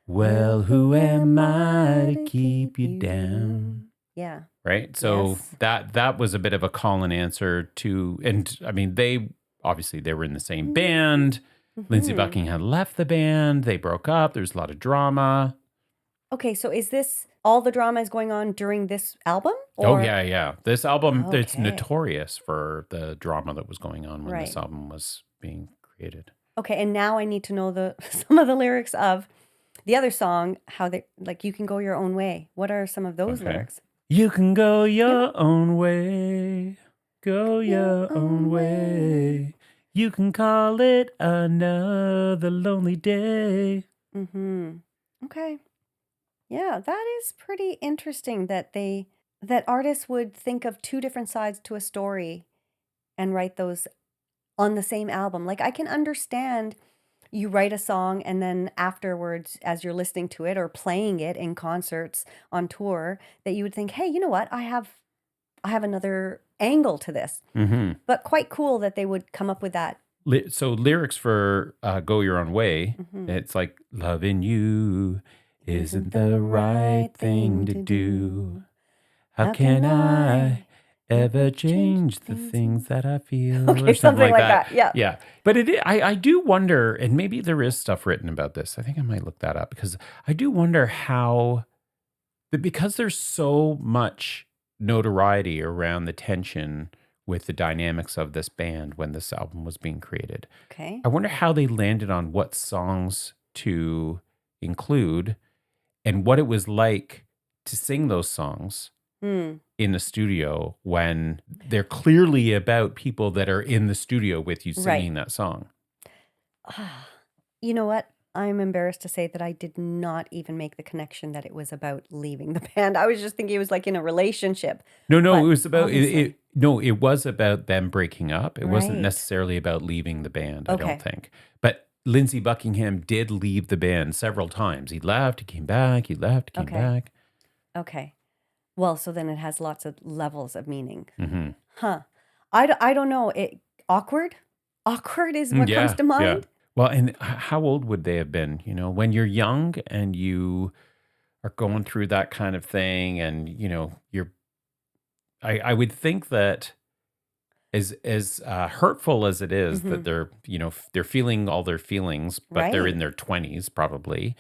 Well, who am I to keep you down?
Yeah.
Right. So
Yes.
that was a bit of a call and answer to, and I mean, they were in the same band. Lindsey
Mm-hmm.
Buckingham left the band. They broke up. There's a lot of drama.
Okay, so is this all the drama is going on during this album?
Oh,
Or
yeah, yeah. This album, it's
okay,
notorious for the drama that was going on when this
right.
album was being created.
Okay, and now I need to know the some of the lyrics of the other song, how they like you can go your own way. What are some of those
Okay.
lyrics?
You can go
Yeah.
your own way. Go
Your
your own
own way.
way. You can call it another lonely day.
Mm-hmm. Okay. Yeah, that is pretty interesting that that artists would think of two different sides to a story and write those on the same album. Like I can understand you write a song and then afterwards as you're listening to it or playing it in concerts on tour that you would think, "Hey, you know what? I have another angle to this."
Mm-hmm.
But quite cool that they would come up with that.
So lyrics for Go Your Own Way,
Mhm.
it's like, loving you isn't
Isn't the
the right
right
thing
thing
to
to
do.
do.
How
How can
can I
I
ever
ever change
change the
things?
things that I feel,
Okay,
or something
something
like
like
that?
that. Yeah.
Yeah. But I do wonder, and maybe there is stuff written about this. I think I might look that up because I do wonder how, because there's so much notoriety around the tension with the dynamics of this band when this album was being created.
Okay.
I wonder how they landed on what songs to include and what it was like to sing those songs
Hmm.
in the studio when they're clearly about people that are in the studio with you
Right.
singing that song.
You know what? I'm embarrassed to say that I did not even make the connection that it was about leaving the band. I was just thinking it was like in a relationship.
No,
But
it was about
obviously,
it was about them breaking up. It wasn't
right.
necessarily about leaving the band, I don't
Okay.
think. But Lindsey Buckingham did leave the band several times. He left, he came back, he left, he came
Okay.
back.
Okay. Well, so then it has lots of levels of meaning.
Hmm.
Huh. I don't know. Awkward? Awkward is what comes
Yeah,
to
yeah.
mind.
Well, and how old would they have been? You know, when you're young and you are going through that kind of thing, and I would think that as hurtful as it is
Hmm.
that they're feeling all their feelings, but they're
Right.
in their 20s probably.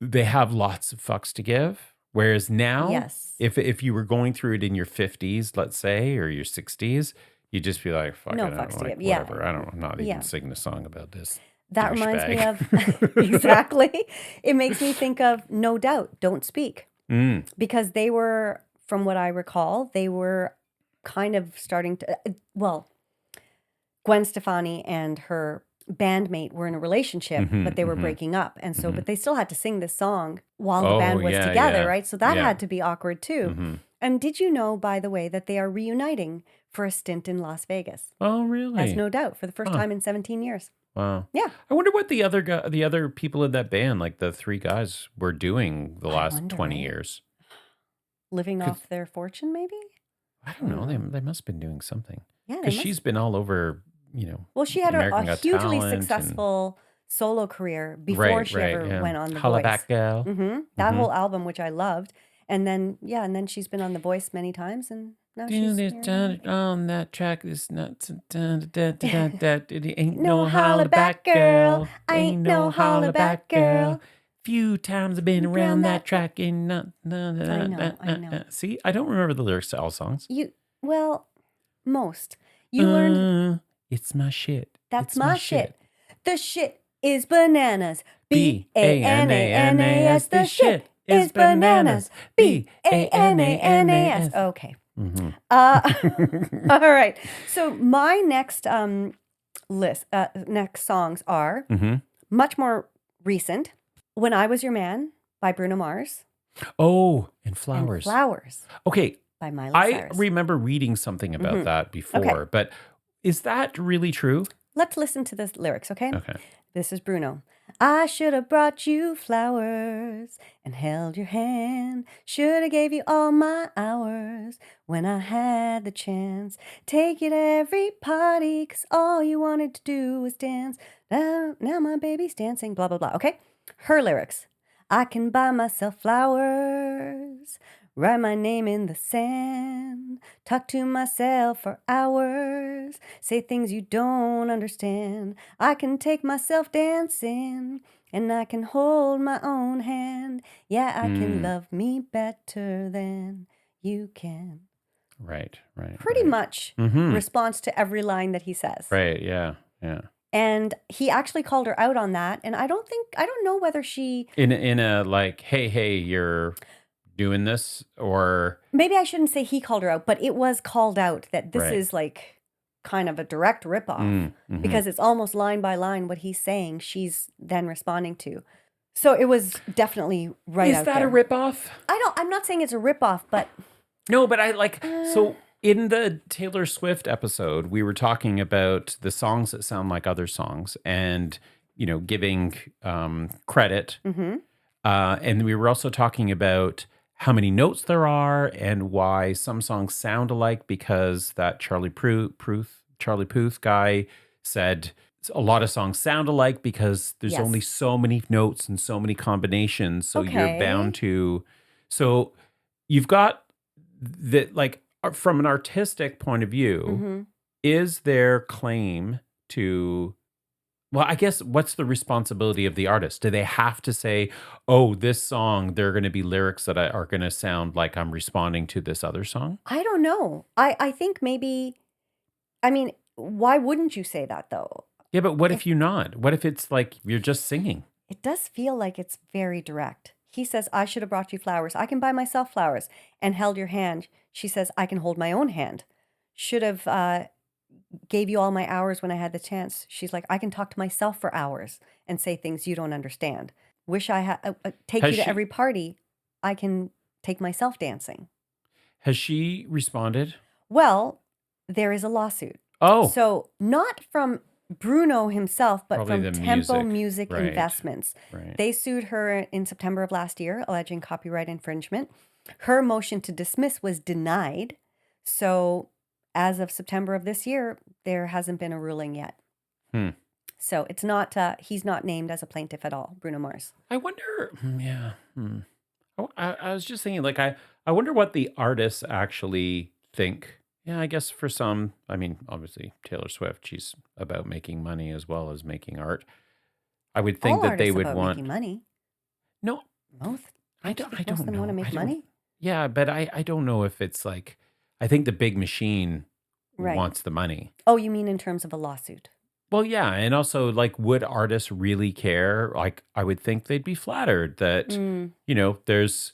They have lots of fucks to give. Whereas now,
Yes.
if you were going through it in your 50s, let's say, or your 60s, you'd just be like, fuck
No
it, I
fucks
don't
to
like
give. Yeah.
whatever. I don't, I'm not even
Yeah.
singing a song about this
That reminds me of
douchebag.
exactly. It makes me think of No Doubt, Don't Speak.
Mm,
Because they were, from what I recall, they were kind of starting to, well, Gwen Stefani and her bandmate were in a relationship, but
mhm,
they were
mhm,
breaking up. And so,
mhm.
but they still had to sing this song while the
Oh,
band was
yeah,
together,
yeah,
right? So that
yeah.
had to be awkward too.
Mhm.
And did you know, by the way, that they are reuniting for a stint in Las Vegas?
Oh,
As
really?
No Doubt for the first
Huh.
time in 17 years.
Wow.
Yeah.
I wonder what the other people in that band, like the three guys, were doing the
I
last
wonder,
20
right?
years.
Living
Because
off their fortune, maybe?
I
I
don't
don't
know, they
know.
they must have been doing something.
Yeah, they
Because she's
must.
been all over,
Well, she had a
American Got
hugely
Talent and
successful solo career before
right,
she
right,
ever
yeah.
went on The
Holla
Voice.
Back Gal.
That
Mm-hmm.
whole album, which I loved. And then, yeah, and then she's been on The Voice many times, and now
Do
she's
this
here.
dun, on that track is not ain't
No
no
holla
holla
back
back
girl.
girl.
I
Ain't
ain't no
no
holla
holla
back
back girl.
girl.
Few times I've been
Around
around that
that.
track and not.
I know, I know.
See, I don't remember the lyrics to all songs.
Well, most. You learned
It's my shit.
that's
It's my
my
shit.
shit. The shit is bananas.
Bananas.
Bananas.
The
The shit
shit is
is bananas.
bananas.
Bananas.
Bananas.
Okay.
Mm-hmm.
All right. So my next next songs are
Mm-hmm.
much more recent. When I Was Your Man by Bruno Mars
Oh, and
and
flowers.
Flowers
Okay,
by Miley
I
Cyrus.
remember reading something about
Mhm.
that
Okay.
before, but is that really true?
Let's listen to the lyrics, okay?
Okay.
This is Bruno. I should have brought you flowers and held your hand. Should have gave you all my hours when I had the chance. Take you to every party, 'cause all you wanted to do was dance. Now my baby's dancing, blah, blah, blah. Okay? Her lyrics. I can buy myself flowers Write my name in the sand. Talk to myself for hours. Say things you don't understand. I can take myself dancing. And I can hold my own hand. Yeah, I can love me better than you can.
Right, right,
Pretty
right.
much response to every line that he says.
Right, yeah, yeah.
And he actually called her out on that. And I don't know whether she,
In a like, hey, you're doing this, or
maybe I shouldn't say he called her out, but it was called out that this
right.
is like kind of a direct ripoff because it's almost line by line what he's saying, she's then responding to. So it was definitely right
Is
out
that a
there.
ripoff?
I'm not saying it's a ripoff, but
No, but I like so in the Taylor Swift episode, we were talking about the songs that sound like other songs and, giving credit. And we were also talking about how many notes there are and why some songs sound alike because that Charlie Puth guy said a lot of songs sound alike because there's only
yes.
so many notes and so many combinations. So you're bound
Okay.
to. So you've got that, like, from an artistic point of view, is their claim to. Well, I guess what's the responsibility of the artist? Do they have to say, "Oh, this song, there are going to be lyrics that are going to sound like I'm responding to this other song"?
I don't know. I think maybe, I mean, why wouldn't you say that though?
Yeah, but what if
If
you're not? What if it's like you're just singing?
it does feel like it's very direct. He says, I should have brought you flowers. I can buy myself flowers and held your hand. She says, I can hold my own hand. Should have gave you all my hours when I had the chance. She's like, I can talk to myself for hours and say things you don't understand. Wish I had take
Has
you to
she
every party. I can take myself dancing.
has she responded?
Well, there is a lawsuit.
Oh,
So not from Bruno himself, but
probably
from
the
Tempo
music.
Music
Right,
Investments.
right.
They sued her in September of last year, alleging copyright infringement. Her motion to dismiss was denied. So as of September of this year, there hasn't been a ruling yet.
Hmm.
So it's not, he's not named as a plaintiff at all, Bruno Mars.
I wonder. Yeah. I was just thinking, like, I wonder what the artists actually think. Yeah, I guess for some, I mean, obviously Taylor Swift, she's about making money as well as making art. I would think
All
that they
artists
would
about making
want.
money.
No,
Most,
I
don't you
don't. I
think most of
don't
them want to
know. I
make
don't.
money?
Yeah, but I don't know if it's like. I think the big machine
Right.
wants the money.
Oh, you mean in terms of a lawsuit?
Well, yeah, and also, like, would artists really care? Like, I would think they'd be flattered that,
Mm.
there's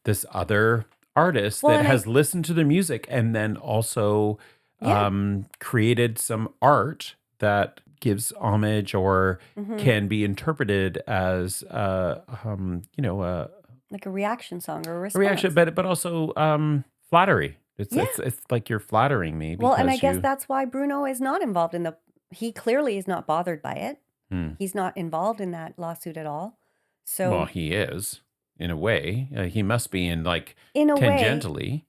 this other artist
Well,
that
and
has listened to their music and then also
yeah.
created some art that gives homage or can be interpreted as,
Like a reaction song or a
a reaction,
response.
but also flattery. It's,
Yeah.
it's it's like you're flattering me
Well, and I
because
guess
you.
that's why Bruno is not involved in he clearly is not bothered by it.
Hmm.
He's not involved in that lawsuit at all.
Well,
So,
he is in a way. He must be in, like,
in a way,
tangentially.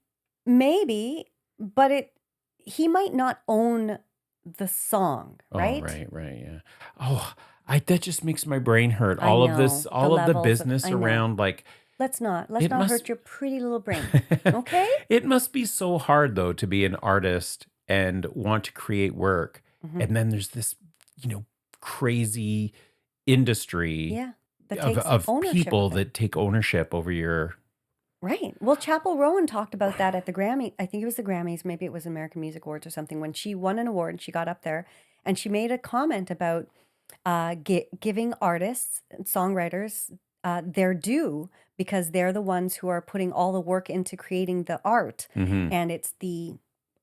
maybe, but he might not own the song,
Oh,
right?
right, right, yeah. Oh, that just makes my brain hurt.
I
All of this,
know the
all of the
levels of,
business
I know.
around, like,
Let's
it
not
must.
hurt your pretty little brain. Okay?
It must be so hard though to be an artist and want to create work,
Hmm.
and then there's this, you know, crazy industry
Yeah. That
of
takes ownership
people
of it.
that take ownership over your.
Right. Well, Chapel Rowan talked about that at the Grammy. I think it was the Grammys, maybe it was American Music Awards or something, when she won an award and she got up there and she made a comment about giving artists and songwriters their due because they're the ones who are putting all the work into creating the art.
Mhm.
And it's the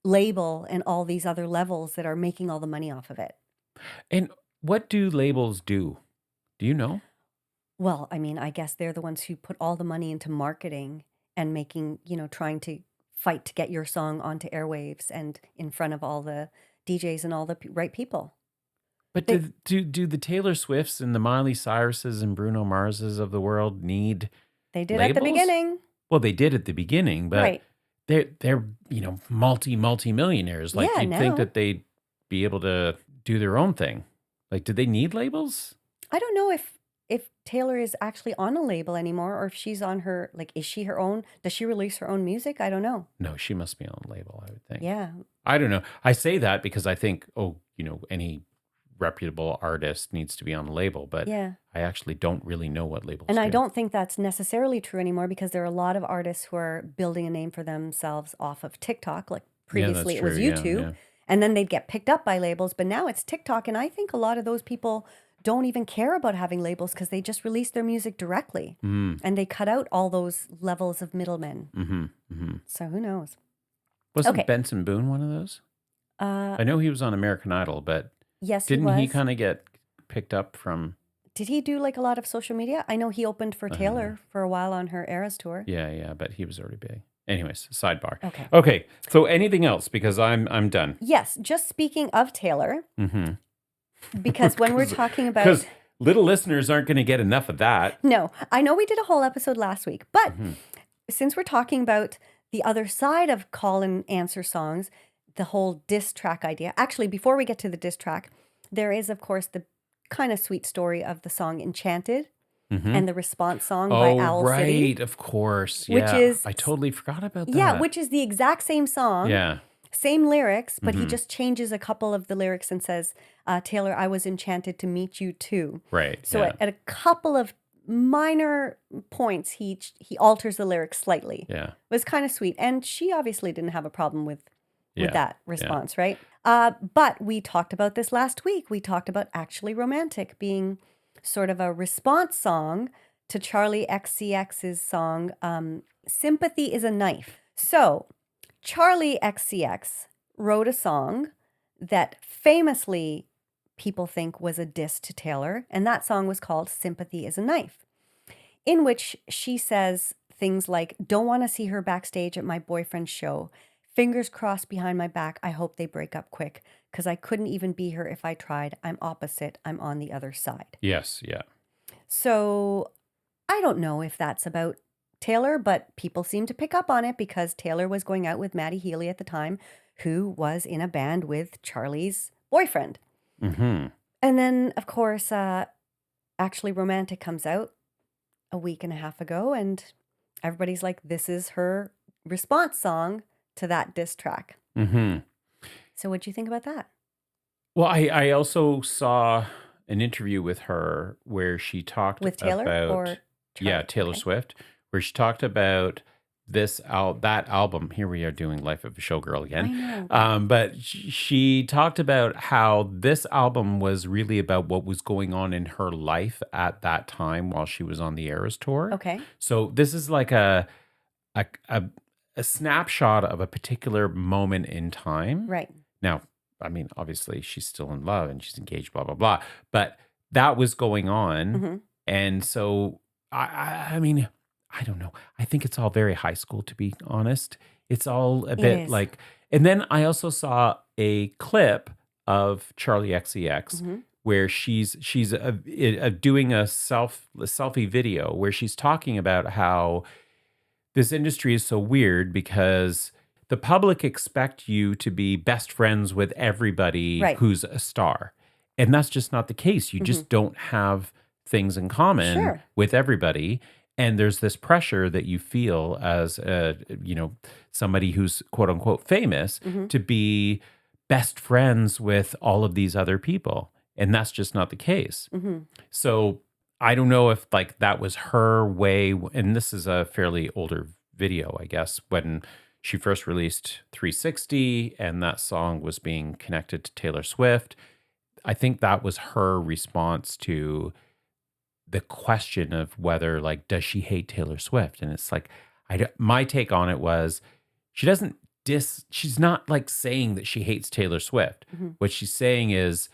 label and all these other levels that are making all the money off of it.
And what do labels do? Do you know?
Well, I mean, I guess they're the ones who put all the money into marketing and making, trying to fight to get your song onto airwaves and in front of all the DJs and all the right people.
But
They
do the Taylor Swifts and the Miley Cyruses and Bruno Marses of the world need
they did at the
labels?
beginning.
Well, they did at the beginning, but
Right.
they're multi-millionaires. Like,
Yeah,
you'd think
now.
that they'd be able to do their own thing. Like, do they need labels?
I don't know if Taylor is actually on a label anymore, or if she's on her, like, is she her own? Does she release her own music? I don't know.
No, she must be on a label, I would think.
Yeah.
I don't know. I say that because I think, any reputable artist needs to be on a label, but
Yeah.
I actually don't really know what labels
And I
do.
don't think that's necessarily true anymore because there are a lot of artists who are building a name for themselves off of TikTok. Like previously it was
true. Yeah,
YouTube,
yeah.
and then they'd get picked up by labels, but now it's TikTok. And I think a lot of those people don't even care about having labels because they just release their music directly and they cut out all those levels of middlemen. So who knows?
Wasn't
Okay.
Benson Boone one of those? I know he was on American Idol, but
Yes, he
didn't he
was.
kind of get picked up from...
Did he do like a lot of social media? I know he opened for Taylor for a while on her Eras tour.
Yeah, but he was already big. Anyways, sidebar.
Okay.
Okay, so anything else? Because I'm done.
Yes, just speaking of Taylor, because when we're talking about...
Because little listeners aren't going to get enough of that.
No, I know we did a whole episode last week, but since we're talking about the other side of call and answer songs, the whole diss track idea. Actually, before we get to the diss track, there is, of course, the kind of sweet story of the song Enchanted and the response song by Owl City.
Right, of course.
Which
Yeah,
is...
I totally forgot about that.
Yeah, which is the exact same song.
Yeah.
Same lyrics, but he just changes a couple of the lyrics and says, Taylor, I was enchanted to meet you too.
Right.
So at a couple of minor points, he alters the lyrics slightly.
Yeah.
It was kind of sweet. And she obviously didn't have a problem with that response, right? But we talked about this last week. We talked about Actually Romantic being sort of a response song to Charlie XCX's song, Sympathy is a Knife. So Charlie XCX wrote a song that famously people think was a diss to Taylor, and that song was called Sympathy is a Knife, in which she says things like, don't want to see her backstage at my boyfriend's show. Fingers crossed behind my back. I hope they break up quick because I couldn't even be her if I tried. I'm opposite. I'm on the other side.
Yes, yeah.
So I don't know if that's about Taylor, but people seem to pick up on it because Taylor was going out with Maddie Healy at the time, who was in a band with Charlie's boyfriend. And then, of course, Actually Romantic comes out a week and a half ago, and everybody's like, this is her response song to that diss track. So what'd you think about that?
Well, I also saw an interview with her where she talked
With Taylor
about...
or Charlie?
Yeah, Taylor Swift, where she talked about that album. Here we are doing Life of a Showgirl again.
I know.
But she talked about how this album was really about what was going on in her life at that time while she was on the Eras tour.
Okay.
So this is like a snapshot of a particular moment in time.
Right.
Now, I mean, obviously she's still in love and she's engaged, blah, blah, blah. But that was going on. And so, I mean, I don't know. I think it's all very high school, to be honest. It's all a bit like... And then I also saw a clip of Charlie XCX where she's doing a selfie video where she's talking about how this industry is so weird because the public expect you to be best friends with everybody who's a star. And that's just not the case. You just don't have things in common with everybody. And there's this pressure that you feel as somebody who's quote unquote famous to be best friends with all of these other people. And that's just not the case. So I don't know if like that was her way. And this is a fairly older video, I guess, when she first released 360 and that song was being connected to Taylor Swift. I think that was her response to the question of whether, like, does she hate Taylor Swift? And it's like, my take on it was she's not like saying that she hates Taylor Swift. What she's saying is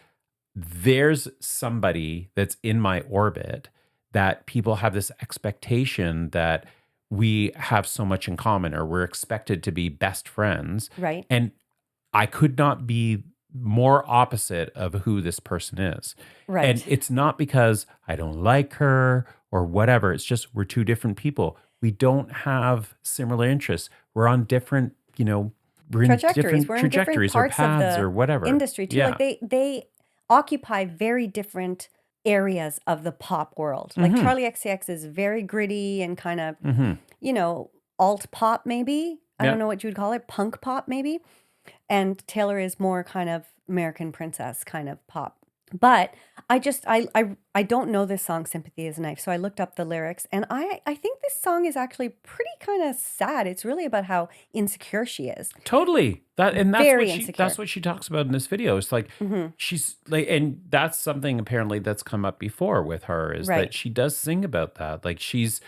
there's somebody that's in my orbit that people have this expectation that we have so much in common or we're expected to be best friends.
Right.
And I could not be more opposite of who this person is.
Right.
And it's not because I don't like her or whatever. It's just we're two different people. We don't have similar interests. We're on different, we're in different trajectories or paths or whatever.
Industry too.
Yeah.
Like they occupy very different areas of the pop world. Like Charlie XCX is very gritty and kind of, alt pop maybe. I don't know what you would call it. Punk pop maybe. And Taylor is more kind of American Princess kind of pop. But I don't know this song, Sympathy is a Knife. So I looked up the lyrics, and I think this song is actually pretty kind of sad. It's really about how insecure she is.
Totally.
Very insecure.
That's what she talks about in this video. It's like she's like, and that's something apparently that's come up before with her is that she does sing about that. Like she's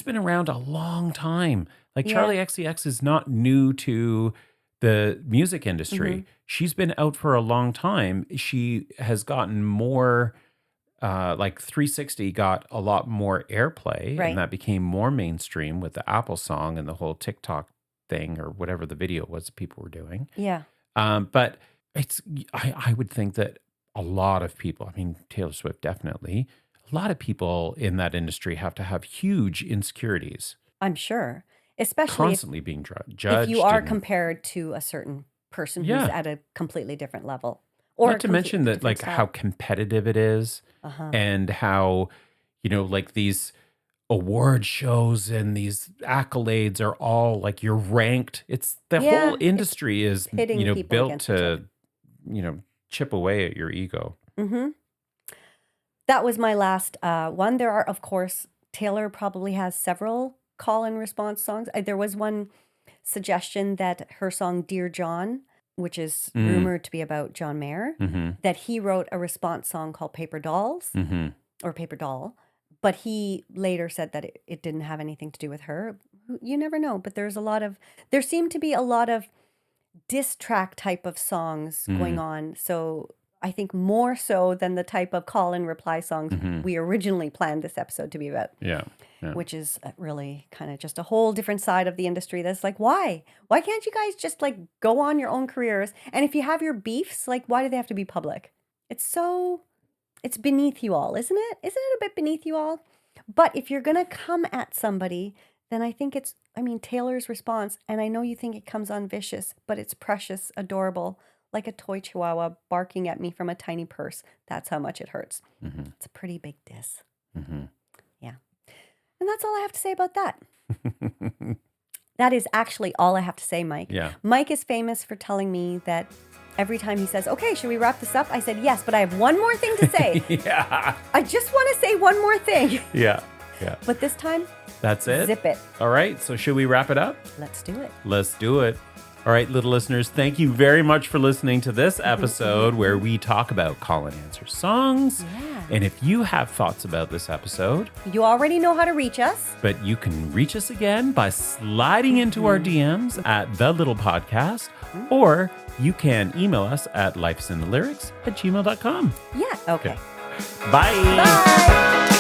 been around a long time. Like Charlie XCX is not new to the music industry. She's been out for a long time. She has gotten more, like 360 got a lot more airplay, and that became more mainstream with the Apple song and the whole TikTok thing or whatever the video was people were doing.
Yeah.
But I would think that a lot of people, I mean, Taylor Swift definitely, a lot of people in that industry have to have huge insecurities.
I'm sure. Especially
constantly being judged. If
you are compared to a certain person who's at a completely different level.
Or not to mention that like how competitive it is and how, like these award shows and these accolades are all like you're ranked. It's the whole industry is, built to, chip away at your ego.
That was my last one. There are, of course, Taylor probably has several call and response songs. There was one suggestion that her song Dear John, which is rumored to be about John Mayer, that he wrote a response song called Paper Dolls or Paper Doll, but he later said that it didn't have anything to do with her. You never know, but there seemed to be a lot of diss track type of songs going on. So I think more so than the type of call and reply songs we originally planned this episode to be about.
Yeah.
Which is really kind of just a whole different side of the industry that's like, why can't you guys just like go on your own careers? And if you have your beefs, like, why do they have to be public? It's beneath you all, isn't it? Isn't it a bit beneath you all? But if you're going to come at somebody, then I think Taylor's response, and I know you think it comes on vicious, but it's precious, adorable, like a toy chihuahua barking at me from a tiny purse. That's how much it hurts. It's a pretty big diss. Yeah. And that's all I have to say about that. That is actually all I have to say, Mike.
Yeah.
Mike is famous for telling me that every time he says, okay, should we wrap this up? I said, yes, but I have one more thing to say. I just want to say one more thing.
Yeah.
But this time,
that's it.
Zip it.
All right. So should we wrap it up?
Let's do it.
Let's do it. All right, little listeners, thank you very much for listening to this episode where we talk about call and answer songs.
Yeah.
And if you have thoughts about this episode,
you already know how to reach us.
But you can reach us again by sliding into our DMs at The Little Podcast, or you can email us at lifesinthelyrics@gmail.com.
Yeah, okay.
Bye.
Bye.